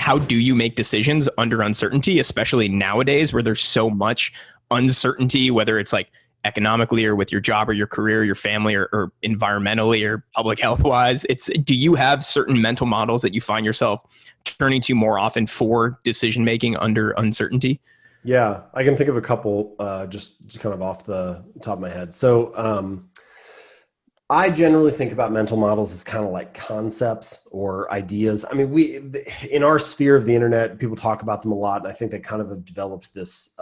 how do you make decisions under uncertainty, especially nowadays where there's so much uncertainty, whether it's like economically or with your job or your career, your family, or environmentally or public health wise? Do you have certain mental models that you find yourself turning to more often for decision making under uncertainty? Yeah, I can think of a couple just kind of off the top of my head. So I generally think about mental models as kind of like concepts or ideas. I mean, in our sphere of the internet, people talk about them a lot, and I think they kind of have developed this.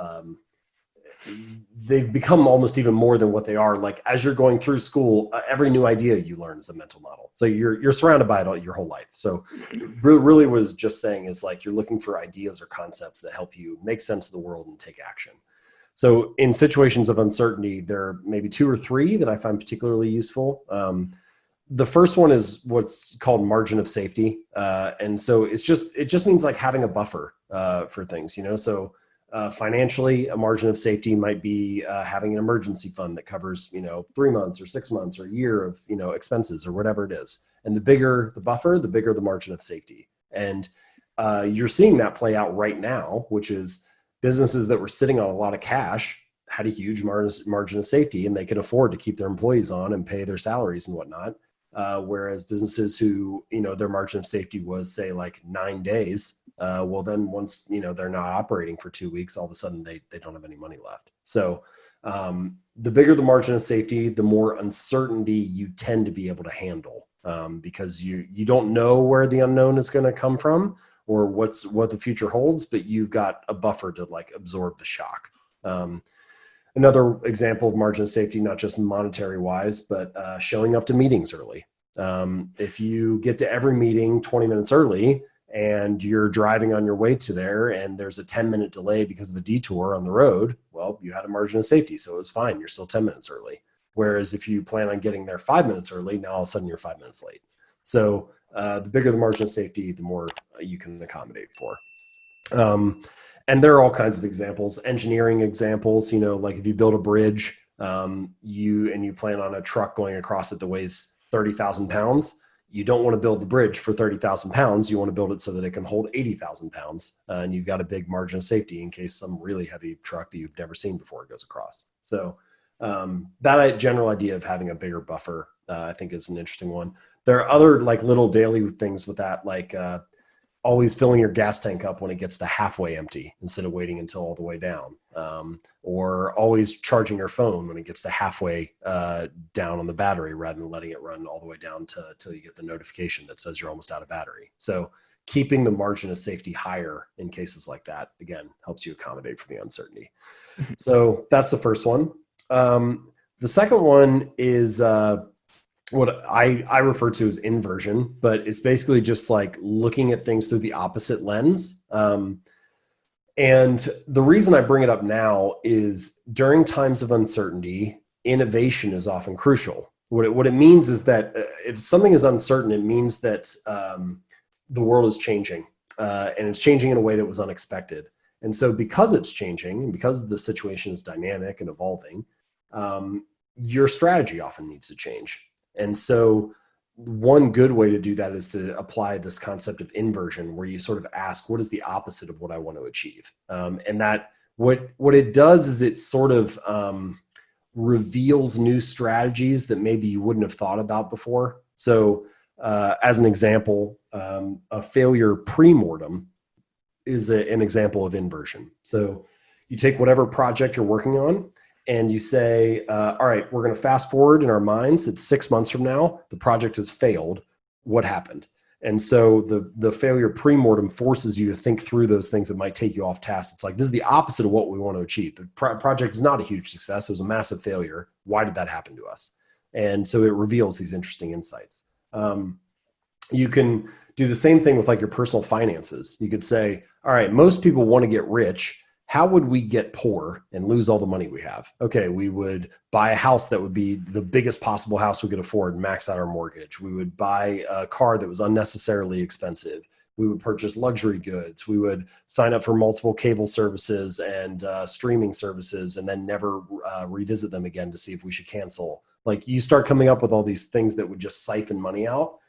They've become almost even more than what they are. Like as you're going through school, every new idea you learn is a mental model. So you're surrounded by it all your whole life. So really was just saying is like you're looking for ideas or concepts that help you make sense of the world and take action. So in situations of uncertainty, there are maybe two or three that I find particularly useful. The first one is what's called margin of safety. And so it just means like having a buffer for things, you know. So financially, a margin of safety might be having an emergency fund that covers, 3 months or 6 months or a year of, expenses or whatever it is. And the bigger the buffer, the bigger the margin of safety. And you're seeing that play out right now, which is businesses that were sitting on a lot of cash had a huge margin of safety, and they could afford to keep their employees on and pay their salaries and whatnot. Whereas businesses who, their margin of safety was say like 9 days, well then once, they're not operating for 2 weeks, all of a sudden they don't have any money left. So the bigger the margin of safety, the more uncertainty you tend to be able to handle, because you don't know where the unknown is going to come from or what the future holds, but you've got a buffer to like absorb the shock. Another example of margin of safety, not just monetary wise, but showing up to meetings early. If you get to every meeting 20 minutes early and you're driving on your way to there and there's a 10-minute delay because of a detour on the road, well, you had a margin of safety, so it was fine. You're still 10 minutes early. Whereas if you plan on getting there 5 minutes early, now all of a sudden you're 5 minutes late. So the bigger the margin of safety, the more you can accommodate for. And there are all kinds of examples, engineering examples, like if you build a bridge, you plan on a truck going across it that weighs 30,000 pounds. You don't want to build the bridge for 30,000 pounds. You want to build it so that it can hold 80,000 pounds. And you've got a big margin of safety in case some really heavy truck that you've never seen before goes across. So that general idea of having a bigger buffer, I think is an interesting one. There are other like little daily things with that, like always filling your gas tank up when it gets to halfway empty instead of waiting until all the way down, or always charging your phone when it gets to halfway down on the battery rather than letting it run all the way down till you get the notification that says you're almost out of battery. So keeping the margin of safety higher in cases like that, again, helps you accommodate for the uncertainty. So that's the first one. The second one is what I refer to as inversion, but it's basically just like looking at things through the opposite lens. And the reason I bring it up now is during times of uncertainty, innovation is often crucial. What it means is that if something is uncertain, it means that the world is changing, and it's changing in a way that was unexpected. And so because it's changing and because the situation is dynamic and evolving, your strategy often needs to change. And so one good way to do that is to apply this concept of inversion, where you sort of ask, what is the opposite of what I want to achieve? And that what it does is it sort of reveals new strategies that maybe you wouldn't have thought about before. So as an example, a failure pre-mortem is an example of inversion. So you take whatever project you're working on, and you say, all right, we're going to fast forward in our minds. It's 6 months from now. The project has failed. What happened? And so the failure pre-mortem forces you to think through those things that might take you off task. It's like, this is the opposite of what we want to achieve. The project is not a huge success. It was a massive failure. Why did that happen to us? And so it reveals these interesting insights. You can do the same thing with like your personal finances. You could say, all right, most people want to get rich. How would we get poor and lose all the money we have? Okay, we would buy a house that would be the biggest possible house we could afford and max out our mortgage. We would buy a car that was unnecessarily expensive. We would purchase luxury goods. We would sign up for multiple cable services and streaming services and then never revisit them again to see if we should cancel. Like you start coming up with all these things that would just siphon money out.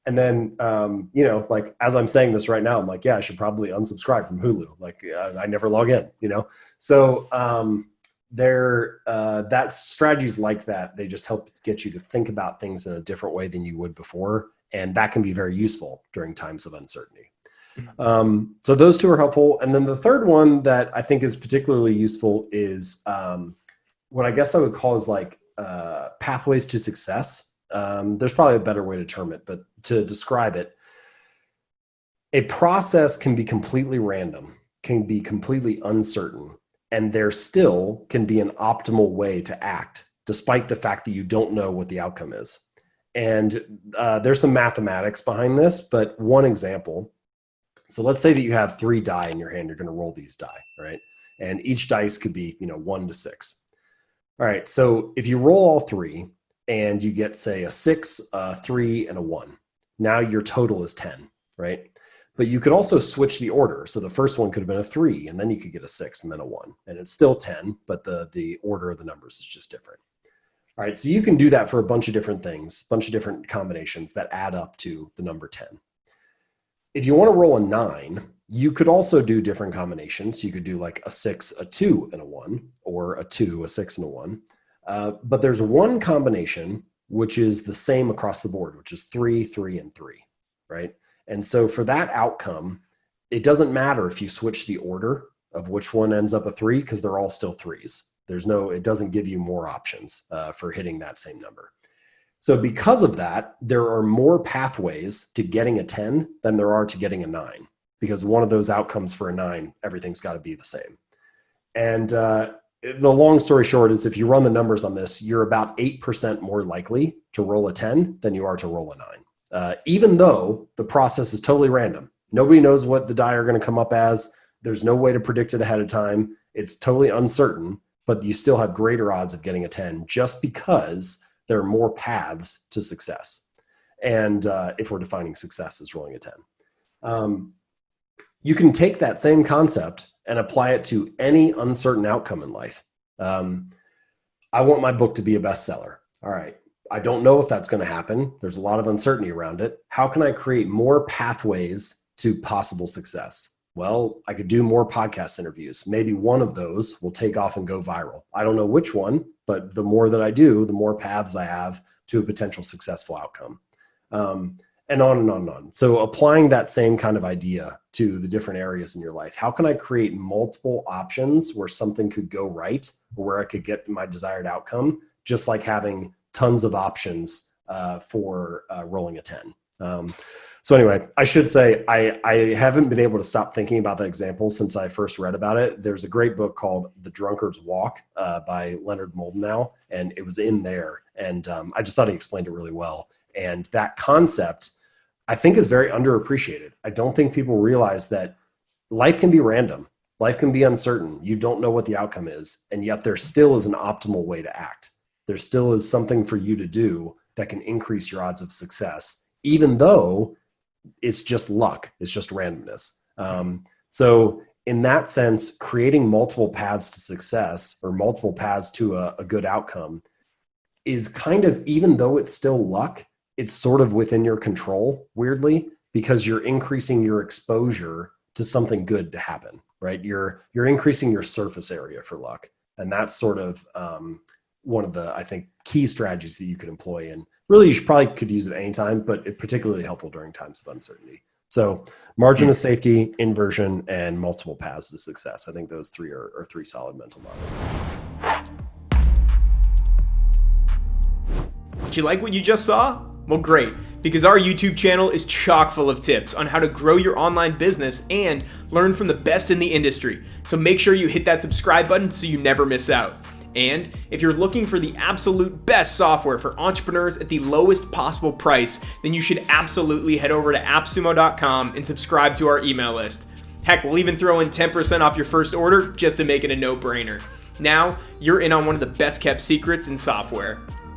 And then, like as I'm saying this right now, I'm like, yeah, I should probably unsubscribe from Hulu. Like I never log in, So that strategies like that, they just help get you to think about things in a different way than you would before. And that can be very useful during times of uncertainty. So those two are helpful. And then the third one that I think is particularly useful is what I guess I would call is like pathways to success. There's probably a better way to term it, but to describe it, a process can be completely random, can be completely uncertain, and there still can be an optimal way to act, despite the fact that you don't know what the outcome is. And there's some mathematics behind this, but one example. So let's say that you have 3 die in your hand. You're going to roll these die, right? And each dice could be, 1 to 6. All right. So if you roll all 3 and you get, say, a 6, a 3, and a 1, now your total is 10, right? But you could also switch the order. So the first one could have been a 3, and then you could get a 6 and then a 1. And it's still 10, but the order of the numbers is just different. All right. So you can do that for a bunch of different things, a bunch of different combinations that add up to the number 10. If you want to roll a 9, you could also do different combinations. You could do like a 6, a 2, and a 1, or a 2, a 6, and a 1. But there's one combination which is the same across the board, which is 3, 3, and 3, right? And so for that outcome, it doesn't matter if you switch the order of which one ends up a 3, because they're all still 3s. It doesn't give you more options for hitting that same number. So because of that, there are more pathways to getting a 10 than there are to getting a 9, because one of those outcomes for a 9, everything's got to be the same. And the long story short is if you run the numbers on this, you're about 8% more likely to roll a 10 than you are to roll a 9, even though the process is totally random. Nobody knows what the die are going to come up as. There's no way to predict it ahead of time. It's totally uncertain, but you still have greater odds of getting a 10 just because there are more paths to success. And if we're defining success as rolling a 10. You can take that same concept and apply it to any uncertain outcome in life. I want my book to be a bestseller. All right. I don't know if that's going to happen. There's a lot of uncertainty around it. How can I create more pathways to possible success? Well, I could do more podcast interviews. Maybe one of those will take off and go viral. I don't know which one, but the more that I do, the more paths I have to a potential successful outcome. And on and on and on. So applying that same kind of idea to the different areas in your life. How can I create multiple options where something could go right, or where I could get my desired outcome, just like having tons of options for rolling a 10. So anyway, I should say I haven't been able to stop thinking about that example since I first read about it. There's a great book called The Drunkard's Walk by Leonard Mlodinow, and it was in there. And I just thought he explained it really well. And that concept, I think, is very underappreciated. I don't think people realize that life can be random. Life can be uncertain. You don't know what the outcome is. And yet there still is an optimal way to act. There still is something for you to do that can increase your odds of success, even though it's just luck. It's just randomness. So in that sense, creating multiple paths to success or multiple paths to a good outcome is kind of, even though it's still luck, it's sort of within your control, weirdly, because you're increasing your exposure to something good to happen, right? You're increasing your surface area for luck. And that's sort of one of the, I think, key strategies that you could employ. And really, you probably could use it anytime, but it's particularly helpful during times of uncertainty. So margin of safety, inversion, and multiple paths to success. I think those three are 3 solid mental models. Did you like what you just saw? Well, great, because our YouTube channel is chock full of tips on how to grow your online business and learn from the best in the industry. So make sure you hit that subscribe button so you never miss out. And if you're looking for the absolute best software for entrepreneurs at the lowest possible price, then you should absolutely head over to appsumo.com and subscribe to our email list. Heck, we'll even throw in 10% off your first order just to make it a no-brainer. Now, you're in on one of the best kept secrets in software.